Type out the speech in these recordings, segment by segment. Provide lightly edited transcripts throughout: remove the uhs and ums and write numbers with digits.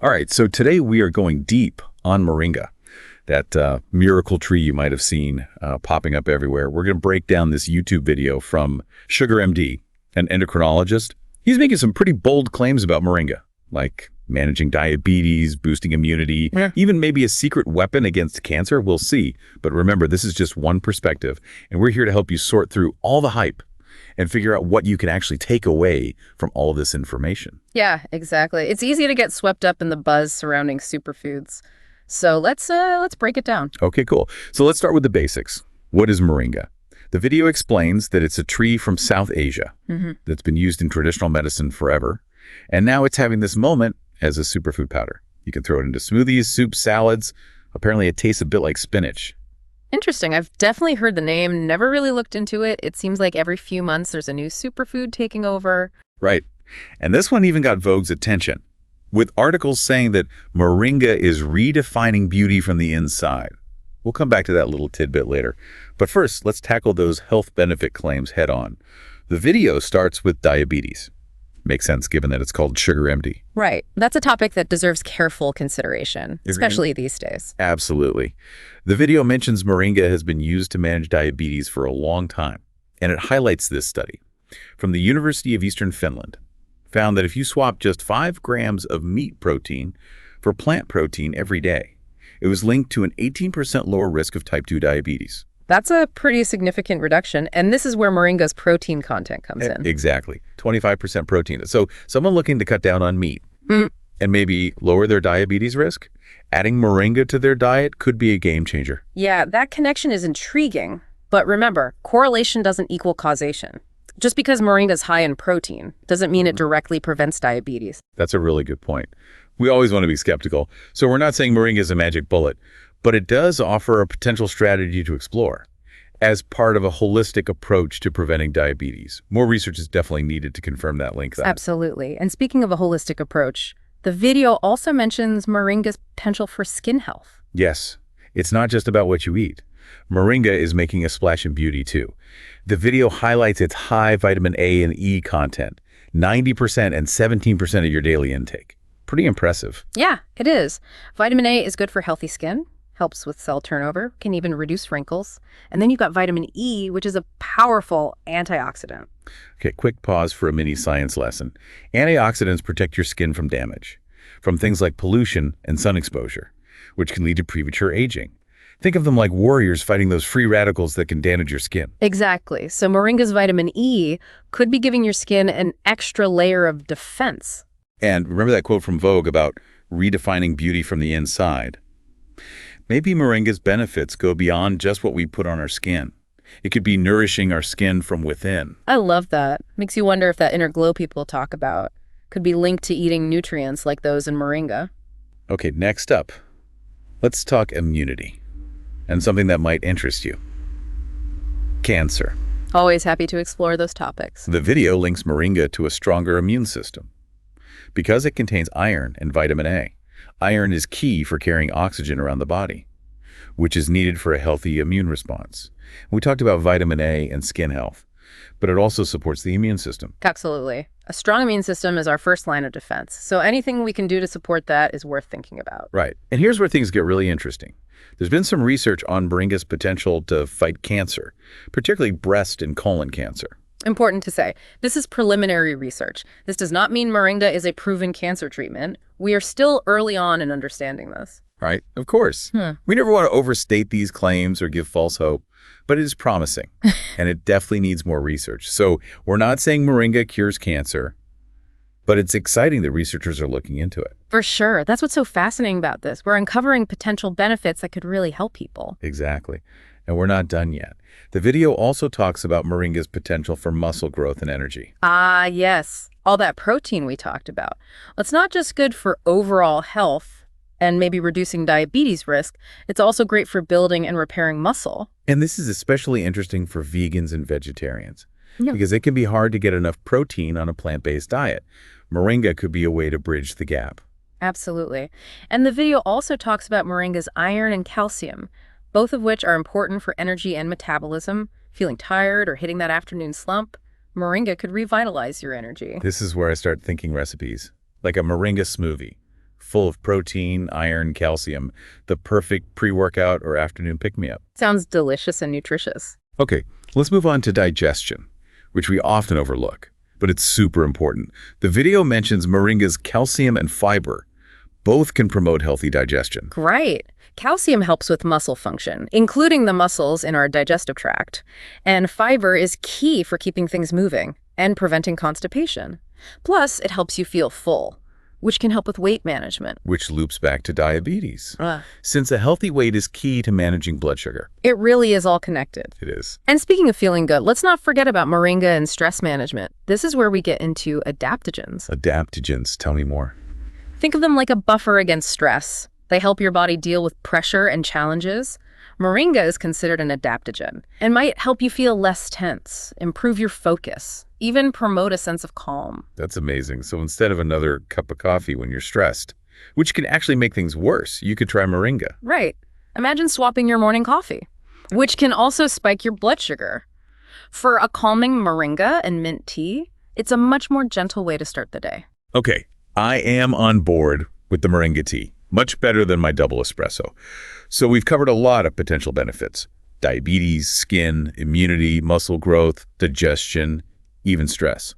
All right, so today we are going deep on Moringa, that miracle tree you might have seen popping up everywhere. We're going to break down this YouTube video from SugarMD, an endocrinologist. He's making some pretty bold claims about Moringa, like managing diabetes, boosting immunity, even maybe a secret weapon against cancer. We'll see. But remember, this is just one perspective, and we're here to help you sort through all the hype and figure out what you can actually take away from all of this information. Yeah, exactly. It's easy to get swept up in the buzz surrounding superfoods. So let's break it down. Okay, cool. So let's start with the basics. What is Moringa? The video explains that it's a tree from South Asia that's been used in traditional medicine forever. And now it's having this moment as a superfood powder. You can throw it into smoothies, soups, salads. Apparently it tastes a bit like spinach. Interesting. I've definitely heard the name, never really looked into it. It seems like every few months there's a new superfood taking over. Right. And this one even got Vogue's attention, with articles saying that Moringa is redefining beauty from the inside. We'll come back to that little tidbit later. But first, let's tackle those health benefit claims head on. The video starts with diabetes. Makes sense given that it's called SugarMD. Right. That's a topic that deserves careful consideration, especially these days. Absolutely. The video mentions Moringa has been used to manage diabetes for a long time, and it highlights this study from the University of Eastern Finland. Found that if you swap just 5 grams of meat protein for plant protein every day, it was linked to an 18% lower risk of type 2 diabetes. That's a pretty significant reduction, and this is where Moringa's protein content comes in. Exactly. 25% protein. So someone looking to cut down on meat and maybe lower their diabetes risk, adding Moringa to their diet could be a game changer. Yeah, that connection is intriguing. But remember, correlation doesn't equal causation. Just because Moringa is high in protein doesn't mean it directly prevents diabetes. That's a really good point. We always want to be skeptical. So we're not saying Moringa is a magic bullet, but it does offer a potential strategy to explore as part of a holistic approach to preventing diabetes. More research is definitely needed to confirm that link. Absolutely. And speaking of a holistic approach, the video also mentions Moringa's potential for skin health. Yes, it's not just about what you eat. Moringa is making a splash in beauty too. The video highlights its high vitamin A and E content, 90% and 17% of your daily intake. Pretty impressive. Yeah, it is. Vitamin A is good for healthy skin, helps with cell turnover, can even reduce wrinkles. And then you've got vitamin E, which is a powerful antioxidant. Okay, quick pause for a mini science lesson. Antioxidants protect your skin from damage, from things like pollution and sun exposure, which can lead to premature aging. Think of them like warriors fighting those free radicals that can damage your skin. Exactly. So Moringa's vitamin E could be giving your skin an extra layer of defense. And remember that quote from Vogue about redefining beauty from the inside? Maybe Moringa's benefits go beyond just what we put on our skin. It could be nourishing our skin from within. I love that. Makes you wonder if that inner glow people talk about could be linked to eating nutrients like those in Moringa. Okay, next up, let's talk immunity and something that might interest you. Cancer. Always happy to explore those topics. The video links Moringa to a stronger immune system. Because it contains iron and vitamin A, iron is key for carrying oxygen around the body, which is needed for a healthy immune response. We talked about vitamin A and skin health, but it also supports the immune system. Absolutely. A strong immune system is our first line of defense. So anything we can do to support that is worth thinking about. Right. And here's where things get really interesting. There's been some research on Moringa's potential to fight cancer, particularly breast and colon cancer. Important to say, this is preliminary research. This does not mean Moringa is a proven cancer treatment. We are still early on in understanding this. Right? Of course. We never want to overstate these claims or give false hope, but it is promising, and it definitely needs more research. So we're not saying Moringa cures cancer, but it's exciting that researchers are looking into it. For sure. That's what's so fascinating about this. We're uncovering potential benefits that could really help people. Exactly. And we're not done yet. The video also talks about Moringa's potential for muscle growth and energy. Ah, yes. All that protein we talked about. It's not just good for overall health and maybe reducing diabetes risk. It's also great for building and repairing muscle. And this is especially interesting for vegans and vegetarians because it can be hard to get enough protein on a plant-based diet. Moringa could be a way to bridge the gap. Absolutely. And the video also talks about Moringa's iron and calcium, both of which are important for energy and metabolism. Feeling tired or hitting that afternoon slump, Moringa could revitalize your energy. This is where I start thinking recipes, like a Moringa smoothie, full of protein, iron, calcium, the perfect pre-workout or afternoon pick-me-up. Sounds delicious and nutritious. Okay, let's move on to digestion, which we often overlook, but it's super important. The video mentions Moringa's calcium and fiber. Both can promote healthy digestion. Right. Calcium helps with muscle function, including the muscles in our digestive tract. And fiber is key for keeping things moving and preventing constipation. Plus, it helps you feel full, which can help with weight management. Which loops back to diabetes, since a healthy weight is key to managing blood sugar. It really is all connected. It is. And speaking of feeling good, let's not forget about Moringa and stress management. This is where we get into adaptogens. Adaptogens, tell me more. Think of them like a buffer against stress. They help your body deal with pressure and challenges. Moringa is considered an adaptogen and might help you feel less tense, improve your focus, even promote a sense of calm. That's amazing. So instead of another cup of coffee when you're stressed, which can actually make things worse, you could try Moringa. Right. Imagine swapping your morning coffee, which can also spike your blood sugar. For a calming Moringa and mint tea, it's a much more gentle way to start the day. Okay, I am on board with the Moringa tea. Much better than my double espresso. So we've covered a lot of potential benefits: diabetes, skin, immunity, muscle growth, digestion, even stress.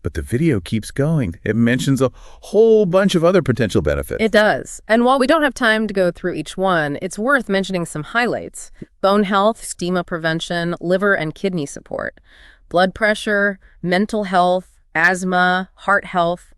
But the video keeps going. It mentions a whole bunch of other potential benefits. It does. And while we don't have time to go through each one, it's worth mentioning some highlights: bone health, edema prevention, liver and kidney support, blood pressure, mental health, asthma, heart health,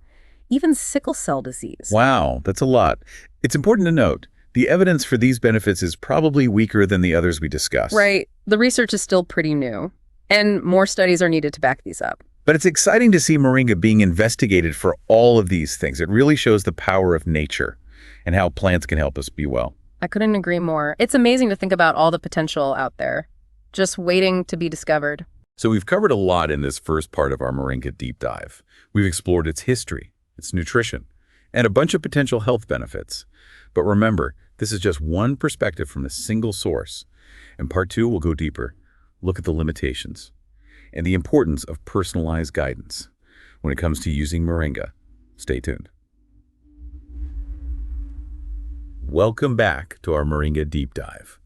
even sickle cell disease. Wow, that's a lot. It's important to note, the evidence for these benefits is probably weaker than the others we discussed. Right. The research is still pretty new, and more studies are needed to back these up. But it's exciting to see Moringa being investigated for all of these things. It really shows the power of nature and how plants can help us be well. I couldn't agree more. It's amazing to think about all the potential out there, just waiting to be discovered. So we've covered a lot in this first part of our Moringa deep dive. We've explored its history, its nutrition, and a bunch of potential health benefits. But remember, this is just one perspective from a single source. In part 2, we'll go deeper, look at the limitations, and the importance of personalized guidance when it comes to using Moringa. Stay tuned. Welcome back to our Moringa deep dive.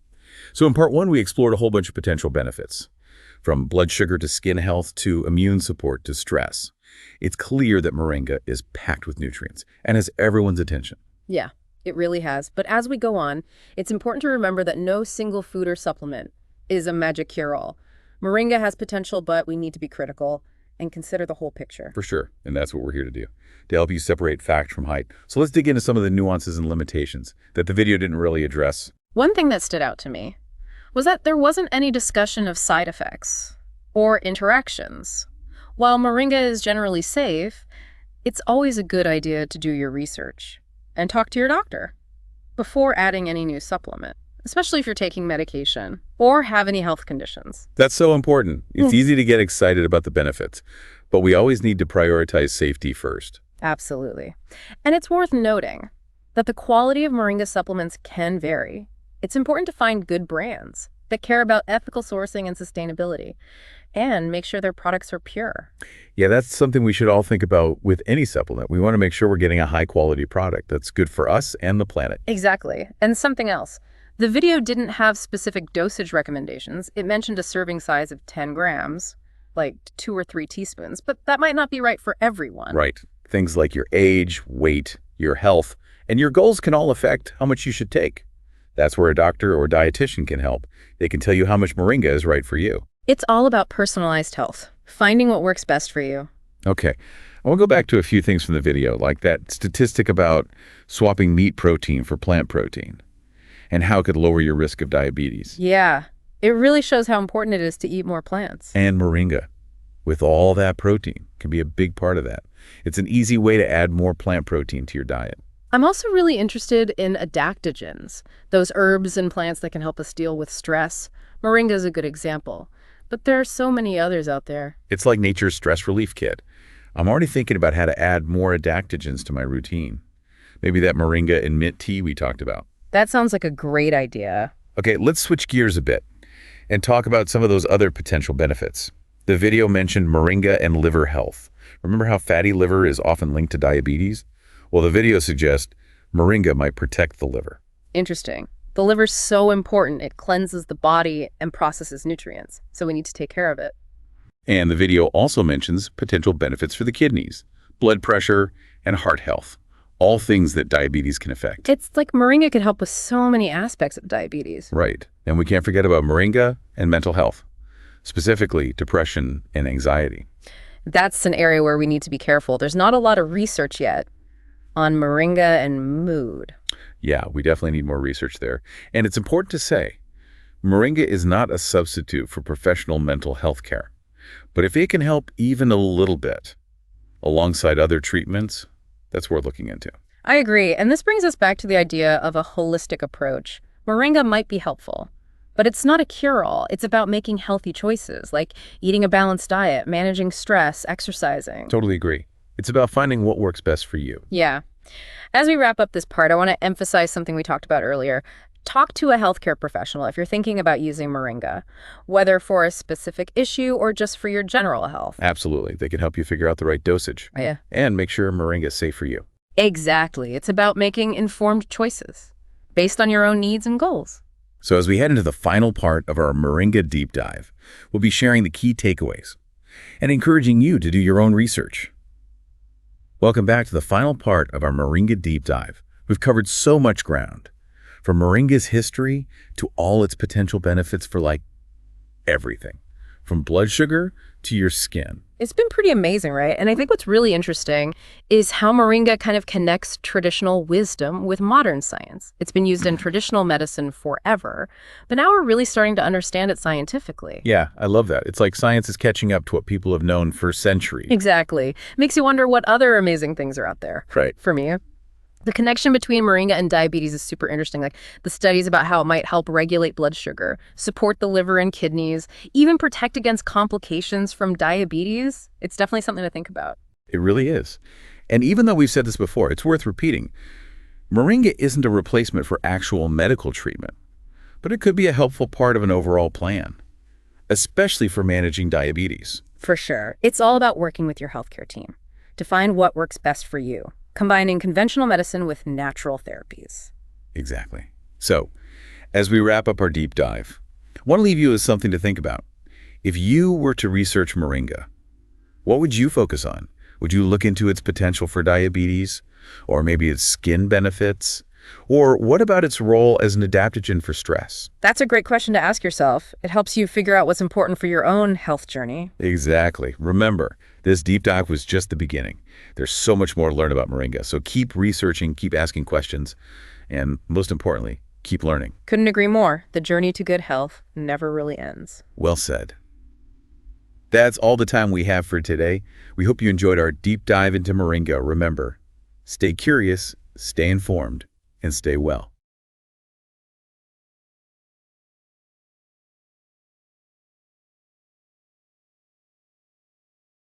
So in part 1, we explored a whole bunch of potential benefits, from blood sugar to skin health to immune support to stress. It's clear that Moringa is packed with nutrients and has everyone's attention. Yeah, it really has. But as we go on, it's important to remember that no single food or supplement is a magic cure-all. Moringa has potential, but we need to be critical and consider the whole picture. For sure, and that's what we're here to do, to help you separate fact from hype. So let's dig into some of the nuances and limitations that the video didn't really address. One thing that stood out to me was that there wasn't any discussion of side effects or interactions. While Moringa is generally safe, it's always a good idea to do your research and talk to your doctor before adding any new supplement, especially if you're taking medication or have any health conditions. That's so important. It's easy to get excited about the benefits, but we always need to prioritize safety first. Absolutely. And it's worth noting that the quality of Moringa supplements can vary. It's important to find good brands that care about ethical sourcing and sustainability, and make sure their products are pure. Yeah, that's something we should all think about with any supplement. We want to make sure we're getting a high-quality product that's good for us and the planet. Exactly. And something else. The video didn't have specific dosage recommendations. It mentioned a serving size of 10 grams, like 2 or 3 teaspoons, but that might not be right for everyone. Right. Things like your age, weight, your health, and your goals can all affect how much you should take. That's where a doctor or dietitian can help. They can tell you how much Moringa is right for you. It's all about personalized health, finding what works best for you. Okay, I want to go back to a few things from the video, like that statistic about swapping meat protein for plant protein and how it could lower your risk of diabetes. Yeah, it really shows how important it is to eat more plants. And Moringa, with all that protein, can be a big part of that. It's an easy way to add more plant protein to your diet. I'm also really interested in adaptogens, those herbs and plants that can help us deal with stress. Moringa is a good example, but there are so many others out there. It's like nature's stress relief kit. I'm already thinking about how to add more adaptogens to my routine. Maybe that Moringa and mint tea we talked about. That sounds like a great idea. Okay, let's switch gears a bit and talk about some of those other potential benefits. The video mentioned Moringa and liver health. Remember how fatty liver is often linked to diabetes? Well, the video suggests Moringa might protect the liver. Interesting. The liver's so important. It cleanses the body and processes nutrients, so we need to take care of it. And the video also mentions potential benefits for the kidneys, blood pressure, and heart health, all things that diabetes can affect. It's like Moringa could help with so many aspects of diabetes. Right. And we can't forget about Moringa and mental health, specifically depression and anxiety. That's an area where we need to be careful. There's not a lot of research yet on Moringa and mood. Yeah, we definitely need more research there. And it's important to say, Moringa is not a substitute for professional mental health care. But if it can help even a little bit, alongside other treatments, that's worth looking into. I agree. And this brings us back to the idea of a holistic approach. Moringa might be helpful, but it's not a cure-all. It's about making healthy choices, like eating a balanced diet, managing stress, exercising. Totally agree. It's about finding what works best for you. Yeah. As we wrap up this part, I want to emphasize something we talked about earlier. Talk to a healthcare professional if you're thinking about using Moringa, whether for a specific issue or just for your general health. Absolutely. They can help you figure out the right dosage. Yeah. And make sure Moringa is safe for you. Exactly. It's about making informed choices based on your own needs and goals. So as we head into the final part of our Moringa deep dive, we'll be sharing the key takeaways and encouraging you to do your own research. Welcome back to the final part of our Moringa deep dive. We've covered so much ground, from Moringa's history to all its potential benefits for everything, from blood sugar to your skin. It's been pretty amazing, right? And I think what's really interesting is how Moringa kind of connects traditional wisdom with modern science. It's been used in traditional medicine forever, but now we're really starting to understand it scientifically. Yeah, I love that. It's like science is catching up to what people have known for centuries. Exactly. Makes you wonder what other amazing things are out there. Right. For me, the connection between Moringa and diabetes is super interesting. Like the studies about how it might help regulate blood sugar, support the liver and kidneys, even protect against complications from diabetes. It's definitely something to think about. It really is. And even though we've said this before, it's worth repeating. Moringa isn't a replacement for actual medical treatment, but it could be a helpful part of an overall plan, especially for managing diabetes. For sure. It's all about working with your healthcare team to find what works best for you, combining conventional medicine with natural therapies. Exactly. So, as we wrap up our deep dive, I want to leave you with something to think about. If you were to research Moringa, what would you focus on? Would you look into its potential for diabetes, or maybe its skin benefits? Or what about its role as an adaptogen for stress? That's a great question to ask yourself. It helps you figure out what's important for your own health journey. Exactly. Remember, this deep dive was just the beginning. There's so much more to learn about Moringa, so keep researching, keep asking questions, and most importantly, keep learning. Couldn't agree more. The journey to good health never really ends. Well said. That's all the time we have for today. We hope you enjoyed our deep dive into Moringa. Remember, stay curious, stay informed, and stay well.